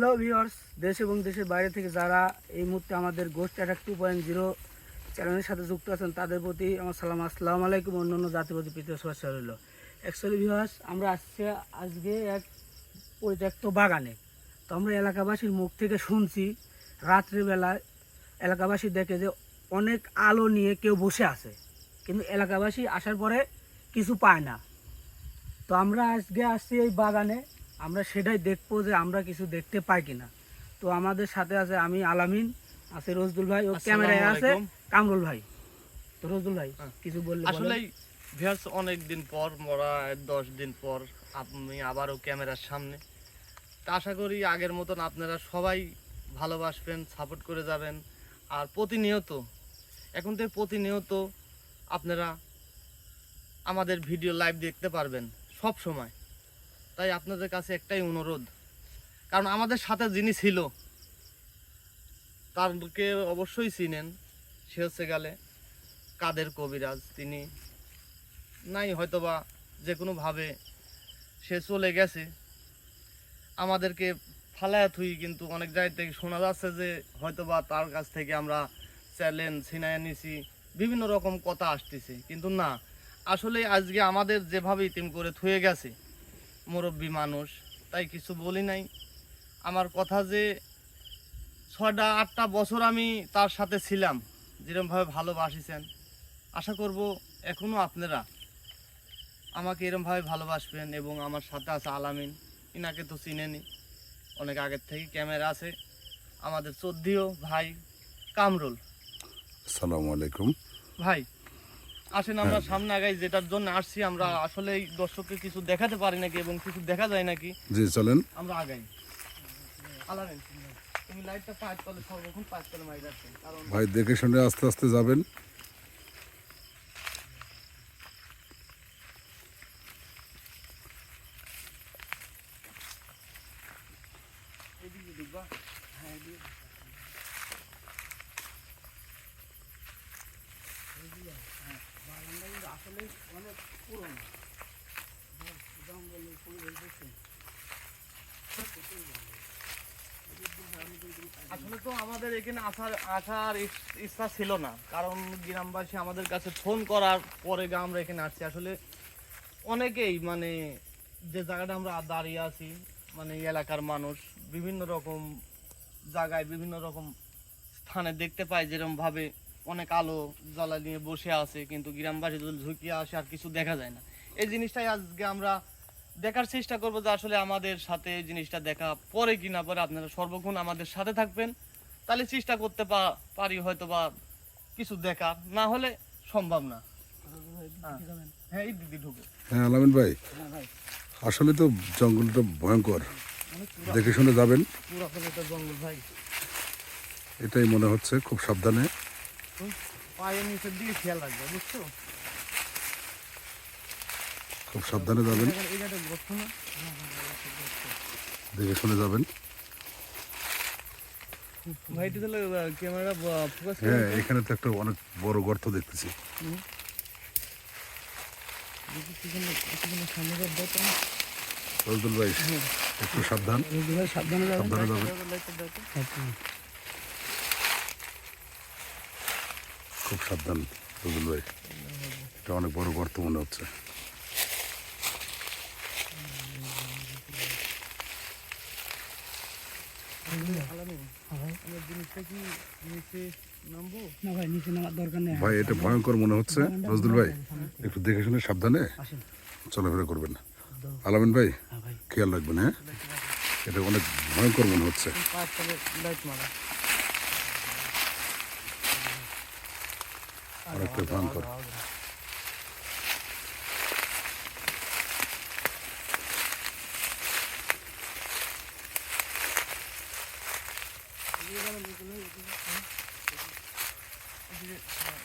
Hello viewers, দেশ এবং দেশের বাইরে থেকে যারা এই মুহূর্তে আমাদের গোস্ট অ্যাটাক 2.0 চ্যানেলের সাথে যুক্ত আছেন তাদের প্রতি আমার সালাম, আসসালামু আলাইকুম। অন্যান্য জাতির প্রতি প্রীতি শুভেচ্ছা রইল। অ্যাকচুয়ালি ভিউয়ার্স, আমরা আসছি আজকে এক পরিত্যক্ত বাগানে। তো আমরা এলাকাবাসীর মুখ থেকে শুনছি রাত্রিবেলায় এলাকাবাসী দেখে যে অনেক আলো নিয়ে কেউ বসে আছে, কিন্তু এলাকাবাসী আসার পরে কিছু পায় না। তো আমরা আজকে আসছি এই বাগানে, আমরা সেটাই দেখবো যে আমরা কিছু দেখতে পাই কিনা। তো আমাদের সাথে আছে আমি আলামিন, আছে রজদুল ভাই, ও ক্যামেরায় আছে কামরুল ভাই। তো রজদুল ভাই কিছু বললে। আসলে ভিউয়ার্স, অনেক দিন পর, মোরা 10 দিন পর আপনি আবারও ক্যামেরার সামনে। তা আশা করি আগের মতন আপনারা সবাই ভালোবাসবেন, সাপোর্ট করে যাবেন। আর প্রতিনিয়ত, এখন থেকে প্রতিনিয়ত আপনারা আমাদের ভিডিও লাইভ দেখতে পারবেন সব সময়। তাই আপনাদের কাছে একটাই অনুরোধ, কারণ আমাদের সাথে যিনি ছিল তারকে অবশ্যই চিনেন, সে হচ্ছে গেলে কাদের কবিরাজ। তিনি নাই হয়তোবা যে কোনোভাবে সে চলে গেছে, আমাদেরকে ফালায়া থুই। কিন্তু অনেক জায়গা থেকে শোনা যাচ্ছে যে হয়তোবা তার কাছ থেকে আমরা চ্যালেঞ্জ ছিনায় নিছি, বিভিন্ন রকম কথা আসতেছে। কিন্তু না, আসলে আজকে আমাদের যেভাবে ইতিম করে থুয়ে গেছে মুরব্বী মানুষ, তাই কিছু বলি নাই। আমার কথা যে 6-8টা বছর আমি তার সাথে ছিলাম, যেরকমভাবে ভালোবাসিছেন, আশা করব এখনও আপনারা আমাকে এরকমভাবে ভালোবাসবেন। এবং আমার সাথে আছে আলামিন, ইনাকে তো চিনেনি, অনেক আগের থেকে ক্যামেরা আছে। আমাদের চোদ্দিও ভাই কামরুল। আসসালামু আলাইকুম ভাই আসেন আমরা সামনে আগাই, যেটার জন্য আসছি। আমরা আসলে এই দর্শককে কিছু দেখাতে পারি নাকি এবং কিছু দেখা যায় নাকি, জি চলেন আমরা আগাই। আলামিন, তুমি লাইটটা পাঁচ তলে, সর্বক্ষণ 5 তলে মারি রাখছেন, কারণ ভাই দেখে শুনে আস্তে আস্তে যাবেন। এদিকে ঢুকবা। হ্যাঁ, এদিকে। বাগানটা কিন্তু আসলে অনেক পুরনো, জঙ্গলের পরিবেশ দেখছেন। আসলে তো আমাদের এখানে আসার ইচ্ছা ছিল না, কারণ গ্রামবাসী আমাদের কাছে ফোন করার পরে আমরা এখানে আসছি। আসলে অনেকেই মানে যে জায়গাটা আমরা দাঁড়িয়ে আছি, মানে এই এলাকার মানুষ বিভিন্ন রকম জায়গায় বিভিন্ন রকম স্থানে দেখতে পায় যেরকম ভাবে অনেক আলো জ্বালা নিয়ে বসে আছে, কিন্তু গ্রামবাসী যদি ঝুঁকিয়ে আসে আর কিছু দেখা যায় না। এই জিনিসটাই আজকে আমরা দেখার চেষ্টা করবো যে আসলে আমাদের সাথে এই জিনিসটা দেখা পরে কি না পরে। আপনারা সর্বক্ষণ আমাদের সাথে থাকবেন, তাহলে চেষ্টা করতে পারি হয়তো বা কিছু দেখার, না হলে সম্ভব না। হ্যাঁ, এই দিদি ঢুকে। হ্যাঁ আলামিন ভাই, হ্যাঁ ভাই, আসলে তো জঙ্গলটা ভয়ঙ্কর, দেখে শুনে যাবেন। পুরাতন একটা জঙ্গল ভাই, এটাই মনে হচ্ছে, খুব সাবধানে। পায়ের নিচের দিকে খেয়াল রাখবে, বুঝছো? খুব সাবধানে যাবেন, এই জায়গাটা গর্ত না, দেখে শুনে যাবেন। ভাই এটা তাহলে ক্যামেরা ফোকাস করে। হ্যাঁ, এখানে তো একটা অনেক বড় গর্ত দেখতেছি। সামনে দেখো, রজদুল ভাই একটু সাবধান, রজদুল ভাই সাবধানে যাবেন। সাবধানে যাবেন। খুব সাবধান রজদুল ভাই, এটা অনেক বড় গর্ত মনে হচ্ছে। না ভাই, নিচে নামার দরকার নেই। ভাই এটা ভয়ঙ্কর মনে হচ্ছে। রজদুল ভাই একটু দেখে শুনে সাবধানে চলাফেরা করবেন। আলামিন ভাই হ্যাঁ ভাই, খেয়াল রাখবেন। হ্যাঁ, এটা অনেক ভয়ঙ্কর মনে হচ্ছে। অনেকটা ভয়ঙ্কর।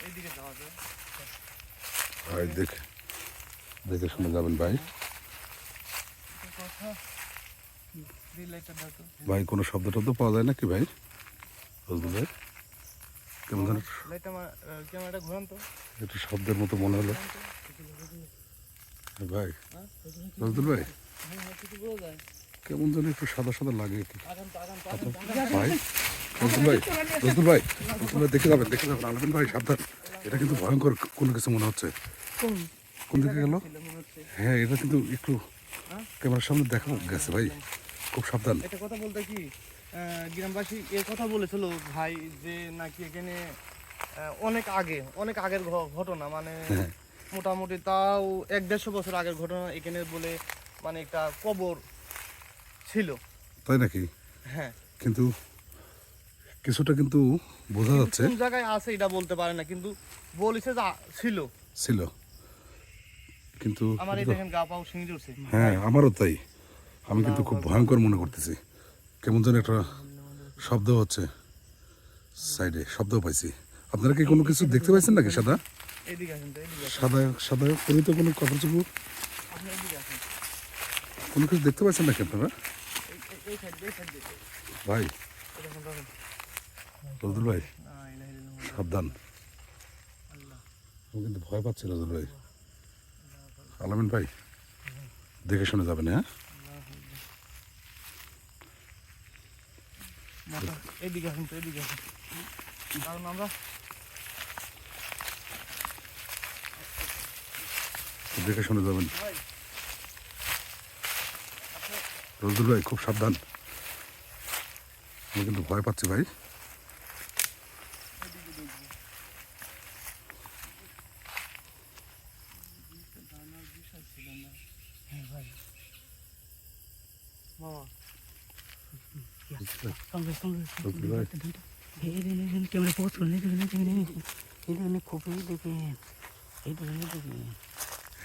এইদিকে যাওয়া যায়। ভাই দেখে শুনে যাবেন ভাই। ভাই কোনো শব্দ টব্দ পাওয়া যায় নাকি ভাই? রজদুল ভাই কেমন ধরনের ক্যামেরাটা ঘুরান তো, একটু শব্দের মতো মনে হলো ভাই। রজদুল ভাই কিছু বোঝা যায়। কেমন যেন একটু সাদা সাদা লাগে কি ভাই নজরুল ভাই নজরুল ভাই নজরুল ভাই দেখে যাবেন আলামিন ভাই সাবধান, এটা কিন্তু ভয়ঙ্কর কোনো কিছু মনে হচ্ছে। কোন দিকে গেল? হ্যাঁ এটা কিন্তু একটু ক্যামেরার সামনে দেখা গেছে ভাই, খুব সাবধান। একটা কথা বলতে কি গ্রামবাসী এর কথা বলেছিল ভাই যে নাকি এখানে অনেক আগের ঘটনা, মানে হ্যাঁ। মোটামুটি তাও 1-150 বছর আগের ঘটনা এখানে বলে, মানে একটা কবর ছিল। তাই নাকি? হ্যাঁ, কিন্তু কিছুটা কিন্তু বোঝা যাচ্ছে কোন জায়গায় আছে এটা বলতে পারে না, কিন্তু বলেছে যে ছিল। ছিল, কিন্তু আমার এই দেখেন গা পাও শিঙে উঠছে। হ্যাঁ আমারও তাই, আমি কিন্তু খুব ভয়ঙ্কর মনে করতেছি। কেমন যেন একটা শব্দ হচ্ছে, সাইডে শব্দ পাইছি। আপনারা কি কোনো কিছু দেখতে পাইছেন নাকি? সাদা এদিকে আসেন তো, এদিকে আসেন, সাদা সাদা পরিত কোনো কাপড় চোপড় আপনি এদিকে আসেন, কোনো কিছু দেখতে পাচ্ছেন নাকি আপনারা? এই সাইড দিয়ে ভাই দেখুন দেখুন। নজরুল ভাই না, ইলাহা ইল্লাল্লাহ। সাবধান, আমি কিন্তু ভয় পাচ্ছি নজরুল ভাই। আলামিন ভাই দেখে শুনে যাবেন, হ্যাঁ? মাথা এদিকে আসেন তো, এদিকে আসেন, কারণ আমরা দেখে শুনে যাবেন নজরুল ভাই, খুব সাবধান, আমি কিন্তু ভয় পাচ্ছি ভাই। মামা নজরুল ভাই ক্যামেরা পোস্ট করে দেখেন খুব দেখেন এই দেখেন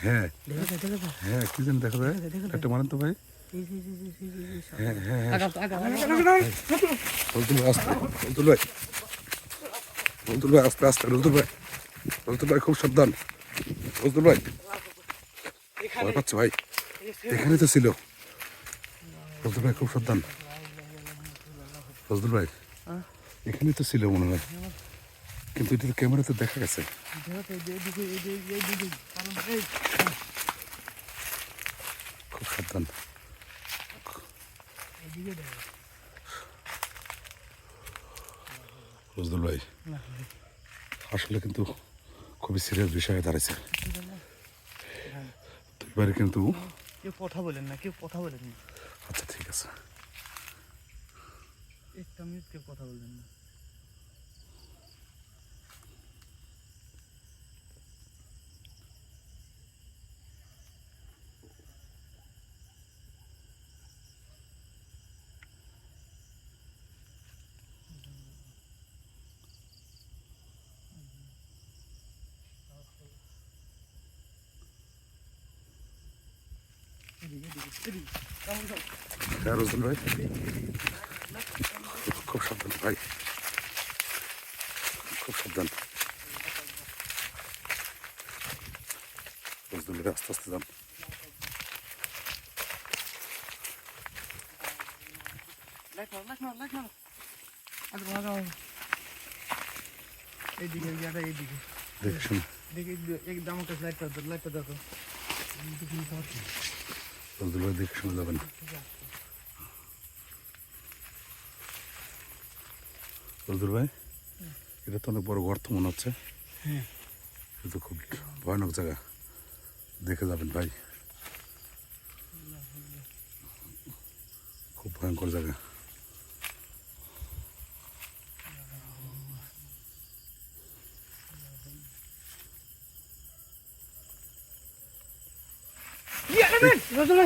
হ্যাঁ দেখা যায় হ্যাঁ, কি যেন দেখা যায়, একটা মানেন তো ভাই। হ্যাঁ হ্যাঁ হ্যাঁ নজরুল ভাই আস্তে, নজরুল ভাই নজরুল ভাই আস্তে আস্তে, নজরুল ভাই খুব সাবধান, নজরুল ভাই ভয় পাচ্ছে ভাই, এখানে তো ছিল। নজরুল ভাই খুব সাবধান, নজরুল ভাই এখানে তো ছিল মনে হয়, কিন্তু এটা তো ক্যামেরাতে দেখা গেছে। খুব সাবধান, নজরুল ভাই আসলে কিন্তু খুবই সিরিয়াস বিষয়ে দাঁড়াইছে। এবারে কিন্তু কেউ কথা বলেন না, কেউ কথা বলেন না, আচ্ছা ঠিক আছে, একটা মিনিট কেউ কথা বলবেন না। হ্যাঁ নজরুল ভাই খুব সাবধান ভাই, খুব সাবধান, নজরুল ভাই আস্তে আস্তে যান। এইদিকে এইদিকে দেখে শুনে দেখি একদম আমার কাছে লাইটটা দেখো। নজরুল ভাই দেখে শুনে যাবেন। নজরুল ভাই এটা তো অনেক বড় গর্ত মনে হচ্ছে, হ্যাঁ এটা তো খুব ভয়ানক জায়গা, দেখে যাবেন ভাই, খুব ভয়ঙ্কর জায়গা। নজরুল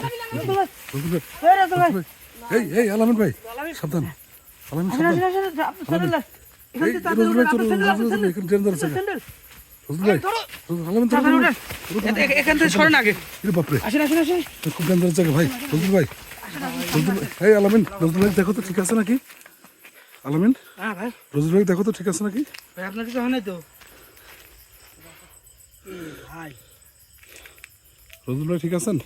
ভাই, এই আলামিন ভাই সাবধান, আলামিন সাবধান, এই নজরুল ভাই চলো, নজরুল ভাই এখানে ট্রেন ধরেছে, নজরুল ভাই আলামিন চলো, এখান থেকে সরেন আগে, বাপরে আসেন খুব ডেঞ্জারাস জায়গা ভাই। নজরুল ভাই এই আলামিন, নজরুল ভাই দেখো তো ঠিক আছে নাকি? আলামিন হ্যাঁ ভাই নজরুল ভাই দেখো তো ঠিক আছে নাকি? ভাই আপনার কিছু হয় নাই তো? ভাই নজরুল ভাই ঠিক আছেন?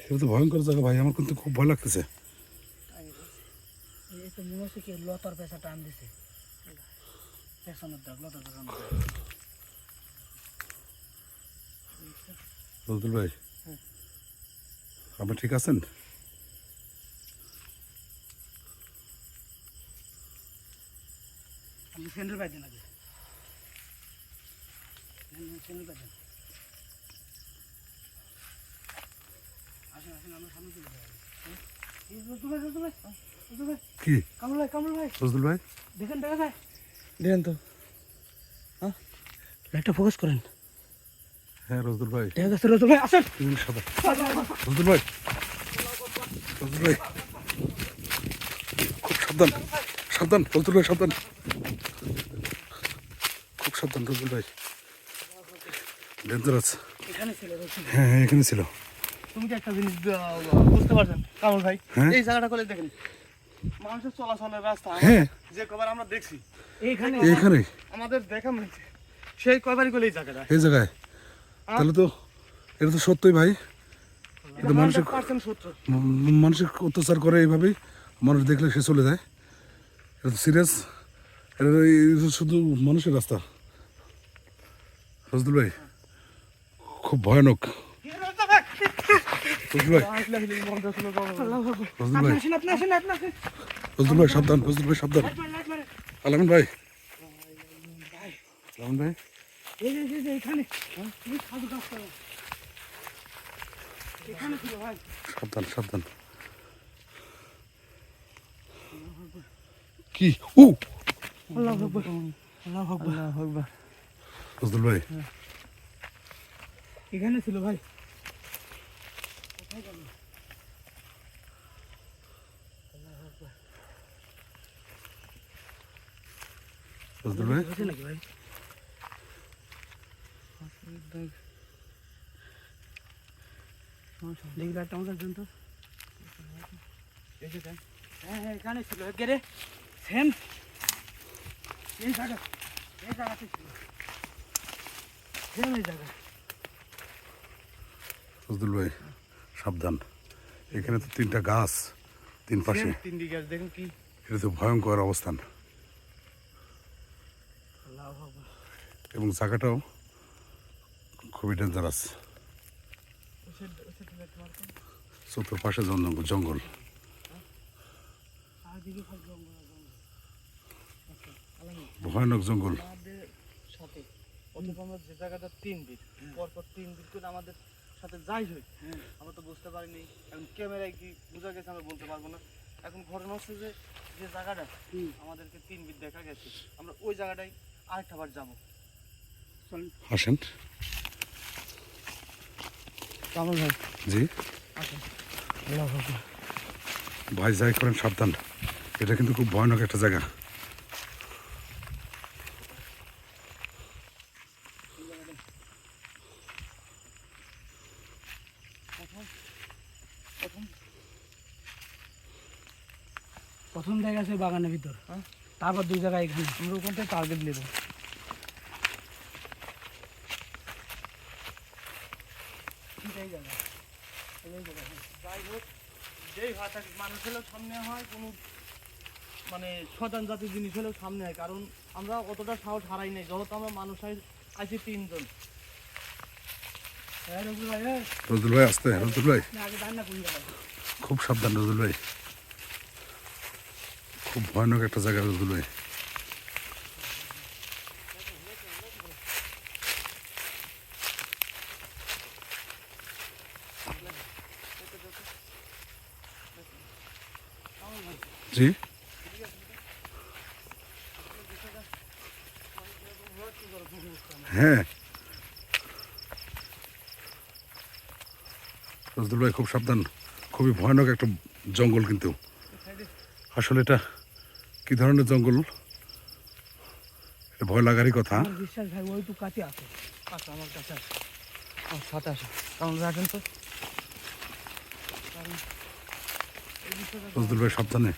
এটা তো ভয়ঙ্কর জায়গা ভাই, আমার কিন্তু খুব ভয় লাগতেছে। এই তো মনে হচ্ছে কি লতার পেশা টান দিছে, পেছনের দাগ লতার পেছনের দাগ। নজরুল ভাই আপনি ঠিক আছেন? আপনি স্যান্ডেল পাইতেন আগে, স্যান্ডেল পাইতেন। আসেন আসেন, আমরা সামনে চলে যাই। কি কামরুল ভাই ফজলুল ভাই? দেখেন, দেখা যায়? দেখেন তো। লাইটটা ফোকাস করেন। হ্যাঁ রজদুল ভাই, দেখা যাচ্ছে রজব ভাই, আসেন। তুমি সাদা রজদুল ভাই, রজদুল ভাই খুব সাবধান, সাবধান রজদুল ভাই, সাবধান, খুব সাবধান রজদুল ভাই, ডেঞ্জারাস। এখানে ছিল রজব। হ্যাঁ হ্যাঁ এখানে ছিল। তুমি কি একটা জিনিস বুঝতে পারছেন কামরুল ভাই? হ্যাঁ। এই জায়গাটা করে দেখেন, মানুষের চলাচলের রাস্তা হ্যাঁ যে কবার আমরা দেখছি, এইখানে এইখানে আমাদের দেখা মিলছে সেই কয়বারই করে এই জায়গাটা। এই জায়গায়, তাহলে তো এটা তো সত্যই ভাই, এটা মানুষের 100% সত্য। মানসিক অত্যাচার করে এইভাবেই, মানুষ দেখলে সে চলে যায়। এটা তো সিরিয়াস, এটা তো শুধু মানুষের রাস্তা রজদুল ভাই, খুব ভয়ানক রজদুল ভাই, রজদুল ভাই, আপনি আসেন। রজদুল ভাই সাবধান, রজদুল ভাই সাবধান, আলামিন ভাই, আলামিন ভাই, এই যে এখানে, এই সাধু গাছটা এখানে ছিল ভাই। সাবধান সাবধান। কি উ আল্লাহু আকবার, আল্লাহু আকবার। রজদুল ভাই, এখানে ছিল ভাই। রজদুল ভাই, হয়েছে নাকি ভাই? দেখি লাইটটা আমাদের দেন তো। হ্যাঁ হ্যাঁ, এখানে ছিল একেবারে সেম এই জায়গাতে ছিল, সেম এই জায়গা। রজদুল ভাই সাবধান, এখানে তো 3টা গাছ 3 পাশে, 3 দিকে আছে, দেখুন কি এটা তো ভয়ঙ্কর অবস্থান, আল্লাহু আকবার। এবং জায়গাটাও খুবই ডেঞ্জারাস, চতুর্পাশে জঙ্গল জঙ্গল। চারদিকে সব জঙ্গল আর জঙ্গল। ভয়ানক জঙ্গল। আমাদের সাথে অথচ আমরা যে জায়গাটা 3 দিন পরপর 3 দিন করে আমাদের সাথে যাই হই, আমরা তো বুঝতে পারিনি। এখন ক্যামেরায় কি বোঝা গেছে আমরা বলতে পারবো না। এখন ঘটনা হচ্ছে যে যে জায়গাটা আমাদেরকে 3 দিন দেখা গেছে, আমরা ওই জায়গাটাই আরেকটা বার যাবো। আসেন। কামরুল ভাই জি আসেন। আল্লাহু আকবার। ভাই যাই করেন সাবধান, এটা কিন্তু খুব ভয়ানক একটা জায়গা। প্রথম জায়গা আছে বাগানের ভিতর, তারপর 2 জায়গায় এখানে। আমরা ওখান থেকে টার্গেট নেব। যাই হোক, যেই হয় থাকুক, মানুষ হলেও সামনে হয়, কোনো মানে শয়তান জাতির জিনিস হলেও সামনে হয়। কারণ আমরা অতটা সাহস হারাই নাই, যেহেতু আমরা মানুষ আছি 3 জন। হ্যাঁ রজব ভাই, হ্যাঁ রজদুল ভাই আসতে, রজদুল ভাই আপনি আগে যান না কোন জায়গায়। খুব সাবধান রজদুল ভাই, খুব ভয়ানক একটা জায়গা রজদুল ভাই। জি হ্যাঁ রজদুল ভাই খুব সাবধান, খুবই ভয়ানক একটা জঙ্গল, কিন্তু আসলে এটা কি ধরনের জঙ্গল, এটা ভয় লাগারই কথা। আমার বিশ্বাস ভাই ওই তো কাছে আছে। আচ্ছা আমার কাছে আসো, আমার সাথে আসো। কারণ রাখেন তো রজদুল ভাই সাবধানে।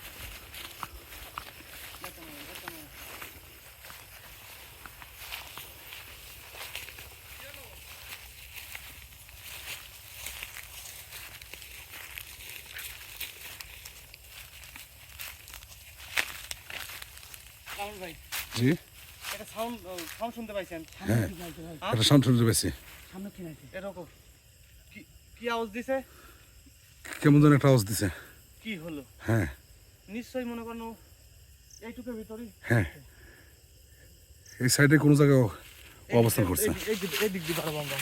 কারণ ভাই জি একটা সাউন্ড সাউন্ড শুনতে পাইছেন? হ্যাঁ ঠিক আছে ভাই, এটা শান্ত শুনতে পেয়েছি। সামনে ঠিক আছে। এরকম কি কি আওয়াজ দিছে? কেমন যেন একটা আওয়াজ দিছে। কি হলো? হ্যাঁ নিশ্চয়ই মনে করেন এইটুকুর ভিতরেই। হ্যাঁ, এই সাইডে কোনো জায়গায় ও অবস্থান করছে। এই দিক দিয়ে পারবো আমরা।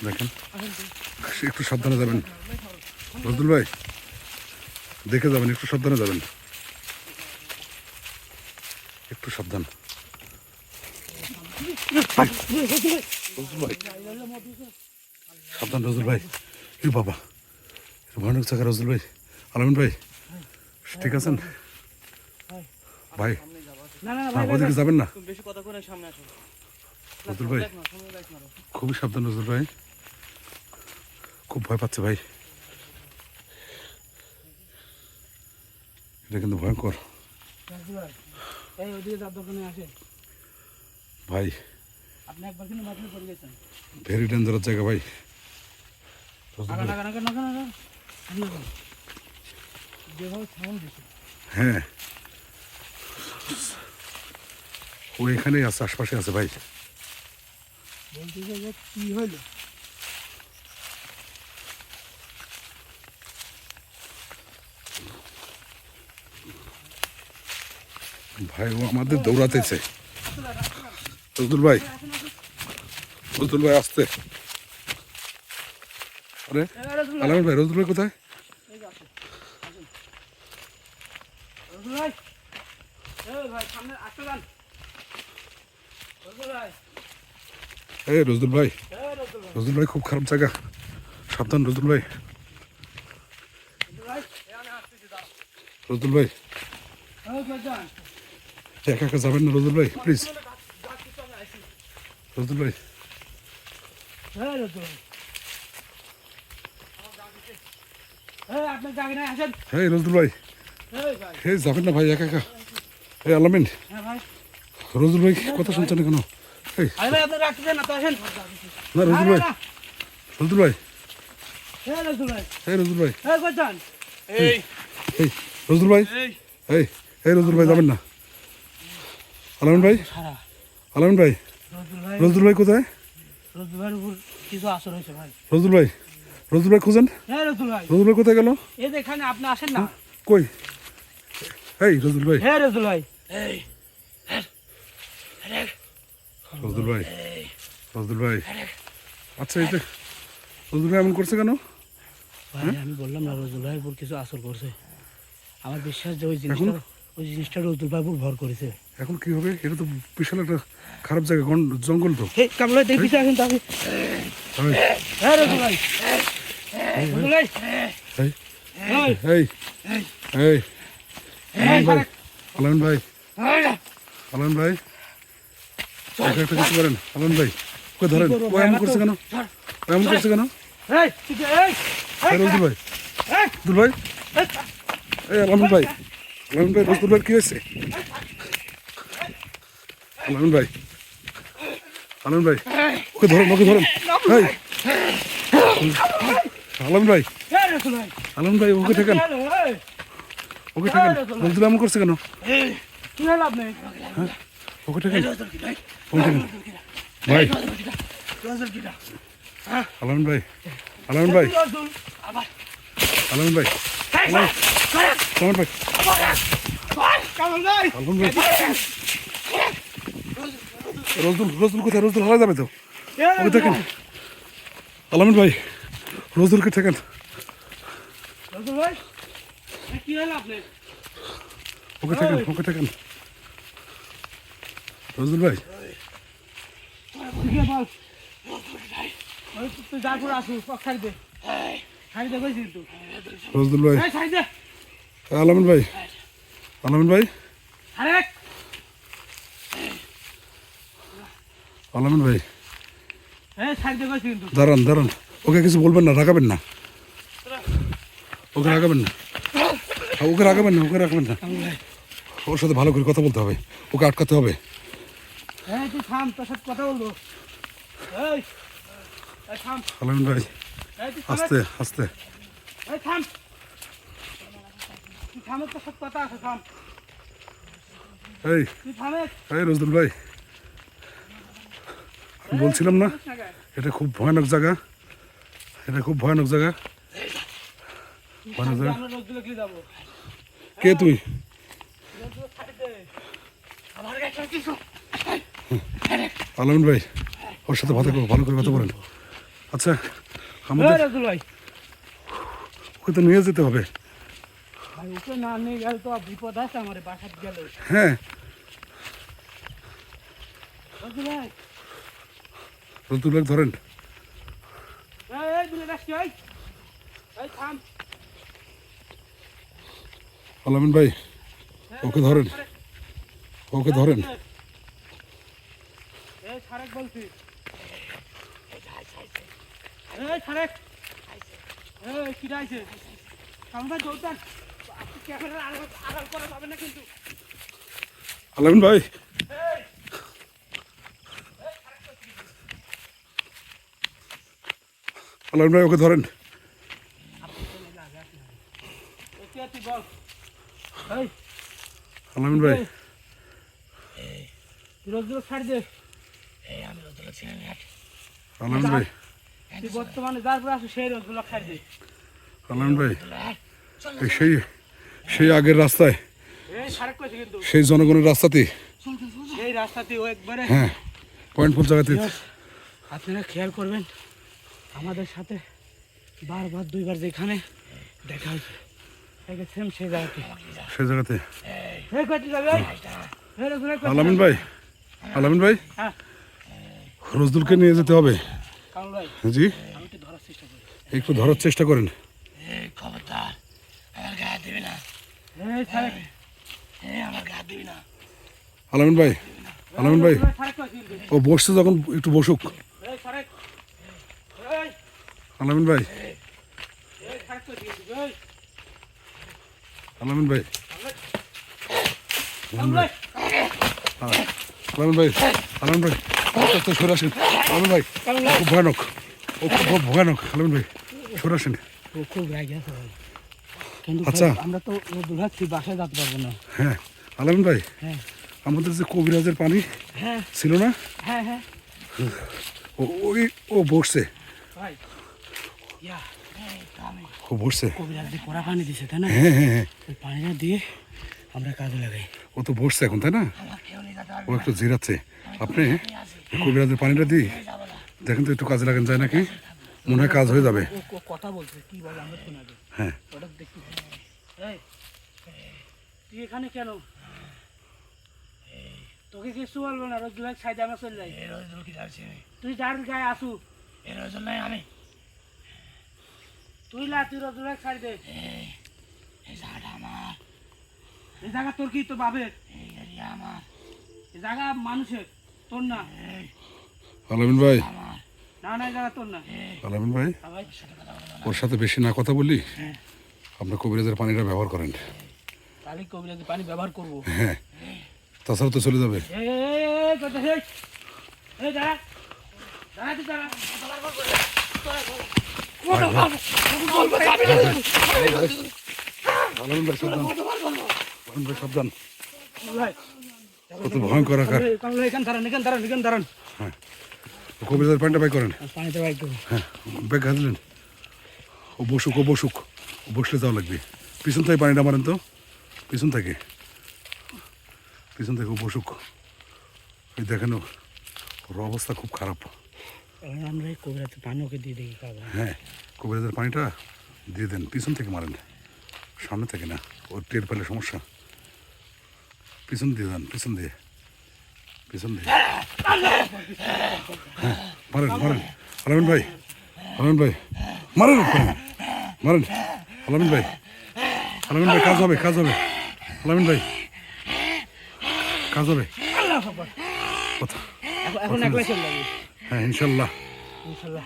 দেখেন, একটু সাবধানে যাবেন রজদুল ভাই, দেখে যাবেন, একটু সাবধানে যাবেন, একটু সাবধান। রজদুল ভাই সাবধান, রজদুল ভাই। এ বাবা, ভয়ানক জায়গা রজদুল ভাই। আলামিন ভাই ঠিক আছেন ভাই? না না না, ওদিকে যাবেন না তুমি বেশি কথা করে সামনে আসো। রজদুল ভাই, দেখ না, সামনে দেখ না। খুবই সাবধান রজদুল ভাই, খুব ভয় পাচ্ছে ভাই, এটা কিন্তু ভয়ঙ্কর এই ওদিকে যার দোকানে আসেন ভাই, আপনি একবার কিন্তু মাঠে পড়ে গেছেন। ভেরি ডেঞ্জারাস জায়গা ভাই। আগা আগা আগা আগা আগা আগা যেভাবে সাউন্ড দিচ্ছে হ্যাঁ, ও এখানেই আছে, আশপাশে আছে ভাই। বলতেছে যে কি হইলো। ভাই ও আমাদের দৌড়াতেছে। রজদুল ভাই, রজদুল ভাই আসতে। আরে আলামিন ভাই, রজদুল ভাই কোথায়? রজুল ভাই, এই ভাই সামনে আসতে যান। রজুল ভাই, এই রজদুল ভাই, এই রজুল ভাই, রজদুল ভাই খুব খারাপ জায়গা, সাবধান রজদুল ভাই। রজুল ভাই, এই আমি আসতেছি দাঁড়াও। রজদুল ভাই এই ভাইজান, একা একা যাবেন না রজদুল ভাই, প্লিজ। রজদুল ভাই, এই রজুল ভাই, এই আপনি জায়গায় আসেন। এই রজদুল ভাই, এই ভাই, এই যাবেন না ভাই একা একা। এই আলামিন, হ্যাঁ ভাই, রজদুল ভাই কথা শুনছেন কেন? এই আরে ভাই আপনি রাখতে দেন না তো আসেন। না রজদুল ভাই, রজদুল ভাই, এই রজুল ভাই, এই রজদুল ভাই, এই ভাইজান, এই এই রজদুল ভাই, এই এই এই রজদুল ভাই যাবেন না। আলামিন ভাই, সারা আলামিন ভাই, রজুল ভাই, রজদুল ভাই কোথায়? রজুল ভাইয়ের উপর কিছু আসর হয়েছে ভাই। রজদুল ভাই, রজদুল ভাই খুঁজেন। হ্যাঁ রজুল ভাই, রজদুল ভাই কোথায় গেল? এই যে এখানে আপনি আসেন না। কই? এই রজদুল ভাই, হ্যাঁ রজুল ভাই, এই রজদুল ভাই, রজদুল ভাই, আচ্ছা এই যে রজদুল ভাই এমন করছে কেন? ভাই আমি বললাম না রজুল ভাইয়ের উপর কিছু আসর করছে। আমার বিশ্বাস যে ওই জিনিসটা রজুল ভাইয়ের উপর ভর করেছে। এখন কি হবে? এটা তো বিশাল একটা খারাপ জায়গা, জঙ্গল তো। এই কাবুল ভাই দেখবি আসেন তাকে। এই, হ্যাঁ রজুল ভাই, রজুল ভাই, এই, এই, এই, এই, আলামিন ভাই, আলামিন ভাই, এই, আলামিন ভাই, একা একটা কিছু করেন। আলামিন ভাই, ওকে ধরেন। ও এমন করছে কেন? ও এমন করছে কেন? এই, ঠিক আছে, এই, এই রজদুল ভাই, এই, রজদুল ভাই, এই আলামিন ভাই, আলামিন ভাই, রজদুল ভাই কি হয়েছে? আলামিন ভাই, আলামিন ভাই, ওকে ধরেন, ওকে ধরেন। এই, আলামিন ভাই, এই রজুল ভাই, আলামিন ভাই, ওকে ঠেকেন, এই, ওকে ঠেকেন। রজদুল এমন করছে কেন? এই, কি হলো আপনি? ওকে ঠেকেন, রজুল কি ভাই? ওকে ঠেকেন। ভাই, রজুল কি না? আলামিন ভাই, আলামিন ভাই, রজুল, আবার, আলামিন ভাই, এই, ভাই, আলামিন ভাই, কাবুল ভাই, আলামিন ভাই, রজদুল, রজদুল কোথায়? রজদুল হারা যাবে তো। এই, ওকে দেখেন। আলামিন ভাই, রজদুলকে ঠেকেন। রজুল ভাই, এই, কি হলো আপনি? ওকে ঠেকেন, ওকে ঠেকেন। রজদুল ভাই, ঠিক আছে বল। ওই তুই যা করে আসিস, ওক ছাড়ি দে। ছাড়ি দে কইছি কিন্তু। রজদুল ভাই, এই ছাড়ি দে। আলামিন ভাই, আলামিন ভাই, আরে আলামিন ভাই, এই ছাড়ি দে কইছি কিন্তু। দাঁড়ান দাঁড়ান, ওকে কিছু বলবেন না, রাগাবেন না, ওকে রাগাবেন না, ওকে রাগাবেন না, ওকে রাগাবেন না। ওর সাথে ভালো করে কথা বলতে হবে, ওকে আটকাতে হবে। এই তুই থাম, তোর সাথে কথা বলবো। এই, এই থাম, আলামিন ভাই, এই তুই থাম, আস্তে আস্তে। এই থাম। তুই থামে, তোর সাথে কথা আছে, থাম। এই, তুই থামে। এই রজদুল ভাই, আমি বলছিলাম না এটা খুব ভয়ানক জায়গা, এটা খুব ভয়ানক জায়গা। মানে যে- আমরা রোজগুলো কি যাবো কে তুই রোজগুলো ছাড়ি দে আমার কাছে কিছু আলামিন ভাই ওর সাথে ভালো করে কথা বলেন আচ্ছা আমাদের রোজগুলো ভাই ওকে তো নিয়ে যেতে হবে ভাই ওকে না নিয়ে গেলে তো বিপদ আছে আমার বাসায় গেলে হ্যাঁ রোজগুলো ভাই রতুল ভাই ধরেন এই দিলে রাখছি এই থাম আলামিন ভাই ওকে ধরেন ওকে ধরেন এই ছাড়েক বলছি এই ছাড়েক এই কি রাইছে আমরা দৌড়ান আপনি ক্যামেরা আড়াল করা যাবে না কিন্তু আলামিন ভাই আলামিন ভাই ওকে ধরেন ওকে তুই বল এই আলামিন ভাই তুই রোজগুলো ছাড় দে আলামিন ভাই তুই বর্তমানে যার পর আসে সেই রোজগুলো ছাড় দে আলামিন ভাই এই সেই আগের রাস্তায় এই ছাড়েক কইছে কিন্তু সেই জনগণের রাস্তাতে এই রাস্তাতে ও একবারে হ্যাঁ পয়েন্টফুল জায়গাতে আপনারা খেয়াল করবেন আমাদের সাথে বারবার দুইবার যেখানে দেখা হয়েছে সেম সেই জায়গাতে সেই জায়গাতে এই কইতে যাবে এই রোজগুলো কইতে আলামিন যাবে? ভাই আলামিন ভাই হ্যাঁ রজদুলকে নিয়ে যেতে হবে কারণ ভাই জি আমি একটু ধরার চেষ্টা করি একটু ধরার চেষ্টা করেন খবরদার আমার গায়ে দিবি না এই ছাড়েক আমার গায়ে দিবি না আলামিন ভাই আলামিন ভাই ছাড়েক কইছে কিন্তু ও বসছে যখন একটু বসুক এই ছাড়েক এই আলামিন ভাই এই ছাড়েক কইছে কিন্তু এই আলামিন ভাই কারণ ভাই আলামিন ভাই আলামিন ভাই আস্তে আস্তে সরে আসেন আলামিন ভাই কারণ ও খুব ভয়ানক ও খুব ভয়ানক আলামিন ভাই সরে আসেন ও খুব রাগি আছে ভাই কিন্তু আচ্ছা। ভাই, আমরা তো দুর্ভাগ্য বাসায় যেতে পারবো না হ্যাঁ আলামিন ভাই হ্যাঁ আমাদের যে কবিরাজের পানি হ্যাঁ ছিল না হ্যাঁ হ্যাঁ ও বসছে ভাই ইয়া ও বসছে কবিরাজ যে কড়া পানি দিছে তাই না হ্যাঁ হ্যাঁ হ্যাঁ ওই পানিটা দিয়ে আমরা কাজে লাগাই ও তো বসছে এখন তাই না ও একটু জিরাচ্ছে আপনি কবিরাজের পানিটা দিই দেখেন তো একটু কাজে লাগান যায় নাকি মনে হয় কাজ হয়ে যাবে ও কথা বলছে কি বলে আমরা শোনা যাবে হ্যাঁ ওটা দেখি এই তুই এখানে কেন তোকে কিছু বলবো না রোজ ভাই সাইডে আমরা চলে যাই তুই যার গায়ে আসু আমি তুই লা তুই রোজ ভাই ছাড় দে এই জায়গাটা আমার এই জায়গা তোর কি তো বাবে এই এরিয়া আমার এই জায়গা মানুষের তোর না আলামিন ভাই না না এই জায়গা তোর না আলামিন ভাই হ্যাঁ ভাই ওর সাথে বেশি না কথা বললি আপনার কবিরাজের পানিটা ব্যবহার করেন তাহলে কবিরাজি পানি ব্যবহার করবো হ্যাঁ তাছাড়া তো চলে যাবে এই কথা শেষ এই দাঁড়া দাঁড়া তুই দাঁড়া আলামিন ভাই সাবধান আলামিন ভাই সাবধান ভাই কত ভয়ঙ্কর আকার এখান দাঁড়ান এখান দাঁড়ান হ্যাঁ কবিরাজের পানিটা বাই করেন পানিতে বাইক দেবো হ্যাঁ ব্যাগ গাঁজলেন ও বসুক ও বসলে যাওয়া লাগবে পিছন থেকে পানিটা মারেন তো পিছন থেকে ও বসুক ওই দেখেন ওর অবস্থা খুব খারাপ আমরা এই কবিরাতে পানি ওকে দিয়ে দেখি খাবো হ্যাঁ কবিরাজের পানিটা দিয়ে দেন পিছন থেকে মারেন সামনে থেকে না ওর টের পেলে সমস্যা পিছন দিয়ে দেন পিছন দিয়ে হ্যাঁ মারেন আলামিন ভাই মারেন আলামিন ভাই কাজ হবে আলামিন ভাই কাজ হবে কথা এখন একলাই চলে যাবি হ্যাঁ ইনশাল্লাহ ইনশাল্লাহ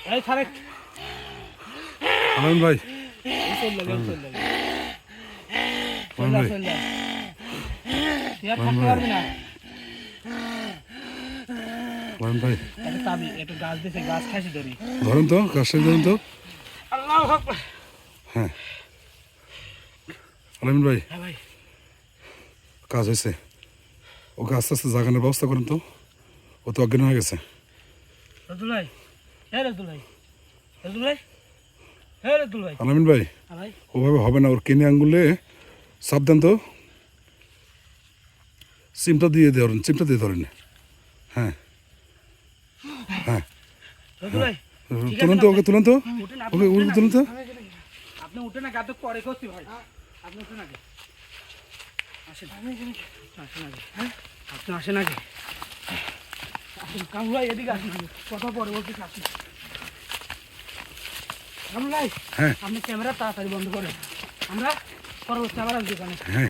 এই ছাড়ে আলামিন ভাই চলে যাবে আলামিন ভাই চলে যাবে তুই আর থাকতে পারবি না আলামিন ভাই তাহলে তাবি একটু গাছ দিয়েছে গাছ খাইছি ধরি ধরেন তো গাছটা ধরেন তো আল্লাহু আকবার হ্যাঁ আলামিন ভাই হ্যাঁ ভাই কাজ হয়েছে ওকে আস্তে আস্তে জাগানোর ব্যবস্থা করেন তো ও তো অজ্ঞান হয়ে গেছে রজুলাই হ্যাঁ রজুলাই হ্যাঁ রতুল ভাই। আলামিন ভাই হ্যাঁ ভাই। ওভাবে হবে না, ওর কিনে আঙ্গুলে সাবধান তো, চিমটা দিয়ে ধরেন, চিমটা দিয়ে ধরেন। হ্যাঁ হ্যাঁ রতুল ভাই তুলেন তো, ওকে তুলেন তো, উঠেন ওকে ওকে তুলেন তো। আপনি উঠেন না, গাতে পরে করছি ভাই। আপনি উঠেন আগে, আসেন আসেন আগে। হ্যাঁ আপনি আসেন আগে, আসেন কামরুল ভাই, এদিকে আসেন আগে, কথা পরে বলতে আসেন। কামরুল ভাই হ্যাঁ আপনি ক্যামেরা তাড়াতাড়ি বন্ধ করেন, আমরা পরবর্তী আবার আসবো এখানে। হ্যাঁ